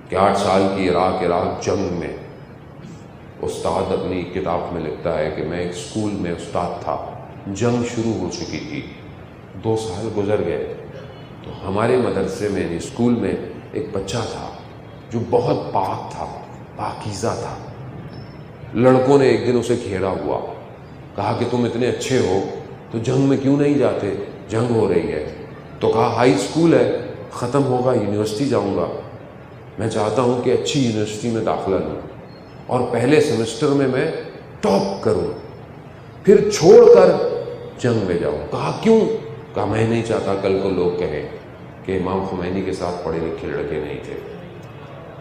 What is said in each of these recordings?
کہ 8 سال کی عراق جنگ میں استاد اپنی کتاب میں لکھتا ہے کہ میں ایک اسکول میں استاد تھا، جنگ شروع ہو چکی تھی، 2 سال گزر گئے، تو ہمارے مدرسے میں اسکول میں ایک بچہ تھا جو بہت پاک تھا، پاکیزہ تھا۔ لڑکوں نے ایک دن اسے گھیرا ہوا، کہا کہ تم اتنے اچھے ہو تو جنگ میں کیوں نہیں جاتے، جنگ ہو رہی ہے۔ تو کہا ہائی اسکول ہے، ختم ہوگا یونیورسٹی جاؤں گا، میں چاہتا ہوں کہ اچھی یونیورسٹی میں داخلہ لوں اور پہلے سیمسٹر میں ٹاپ کروں، پھر چھوڑ کر جنگ میں جاؤں۔ کہا کیوں؟ کہا میں نہیں چاہتا کل کو لوگ کہیں کہ امام خمینی کے ساتھ پڑھے لکھے لڑکے نہیں تھے۔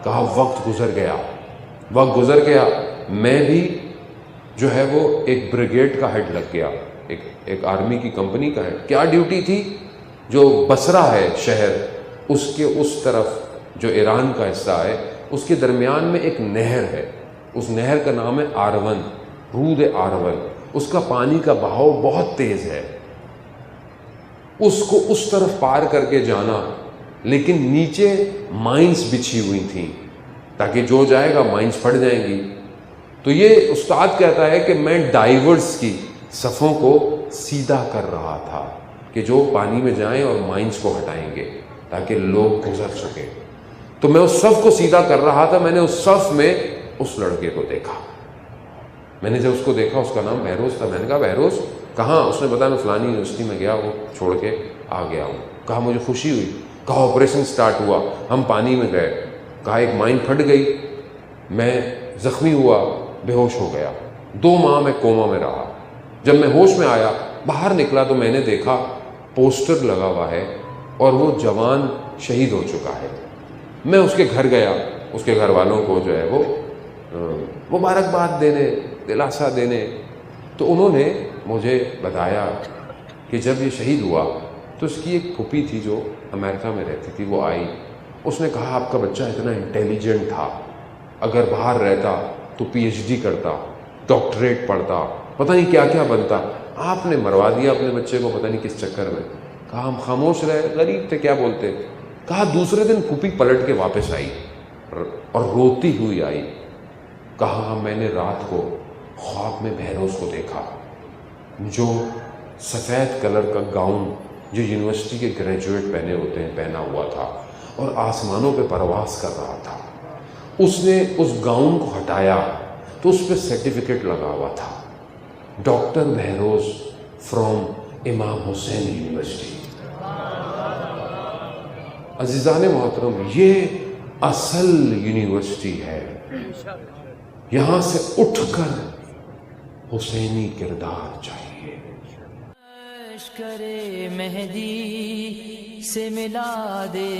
کہا وقت گزر گیا، میں بھی جو ہے وہ ایک بریگیڈ کا ہیڈ لگ گیا، ایک آرمی کی کمپنی کا ہیڈ۔ کیا ڈیوٹی تھی؟ جو بصرہ ہے شہر، اس کے اس طرف جو ایران کا حصہ ہے، اس کے درمیان میں ایک نہر ہے، اس نہر کا نام ہے آرون، رود آرون، اس کا پانی کا بہاؤ بہت تیز ہے، اس کو اس طرف پار کر کے جانا، لیکن نیچے مائنز بچھی ہوئی تھیں تاکہ جو جائے گا مائنز پھٹ جائیں گی۔ تو یہ استاد کہتا ہے کہ میں ڈائیورز کی صفوں کو سیدھا کر رہا تھا کہ جو پانی میں جائیں اور مائنز کو ہٹائیں گے تاکہ لوگ گزر سکیں۔ تو میں اس صف کو سیدھا کر رہا تھا، میں نے اس صف میں اس لڑکے کو دیکھا۔ میں نے جب اس کو دیکھا، اس کا نام بہروز تھا، میں نے کہا بہروز کہاں؟ اس نے بتایا میں فلانی یونیورسٹی میں گیا، وہ چھوڑ کے آ گیا ہوں۔ کہا مجھے خوشی ہوئی۔ کہا آپریشن سٹارٹ ہوا، ہم پانی میں گئے، کہا ایک مائن پھٹ گئی، میں زخمی ہوا، بے ہوش ہو گیا، 2 ماہ میں کوما میں رہا۔ جب میں ہوش میں آیا، باہر نکلا تو میں نے دیکھا پوسٹر لگا ہوا ہے اور وہ جوان شہید ہو چکا ہے۔ میں اس کے گھر گیا، اس کے گھر والوں کو جو ہے وہ مبارکباد دینے، دلاسا دینے، تو انہوں نے مجھے بتایا کہ جب یہ شہید ہوا تو اس کی ایک پھوپھی تھی جو امریکہ میں رہتی تھی، وہ آئی، اس نے کہا آپ کا بچہ اتنا انٹیلیجنٹ تھا، اگر باہر رہتا تو پی ایچ ڈی کرتا، ڈاکٹریٹ پڑھتا، پتہ نہیں کیا کیا بنتا، آپ نے مروا دیا اپنے بچے کو پتہ نہیں کس چکر میں۔ کہا ہم خاموش رہے، غریب تھے کیا بولتے۔ کہا دوسرے دن پھوپھی پلٹ کے واپس آئی اور روتی ہوئی آئی۔ کہا میں نے رات کو خواب میں بہروز کو دیکھا جو سفید کلر کا گاؤن جو یونیورسٹی کے گریجویٹ پہنے ہوتے ہیں پہنا ہوا تھا اور آسمانوں پہ پرواز کر رہا تھا۔ اس نے اس گاؤن کو ہٹایا تو اس پہ سرٹیفکیٹ لگا ہوا تھا، ڈاکٹر بہروز فرام امام حسین یونیورسٹی۔ عزیزان محترم، یہ اصل یونیورسٹی ہے، یہاں سے اٹھ کر حسینی کردار چاہیے۔ کرے مہدی سے ملا دے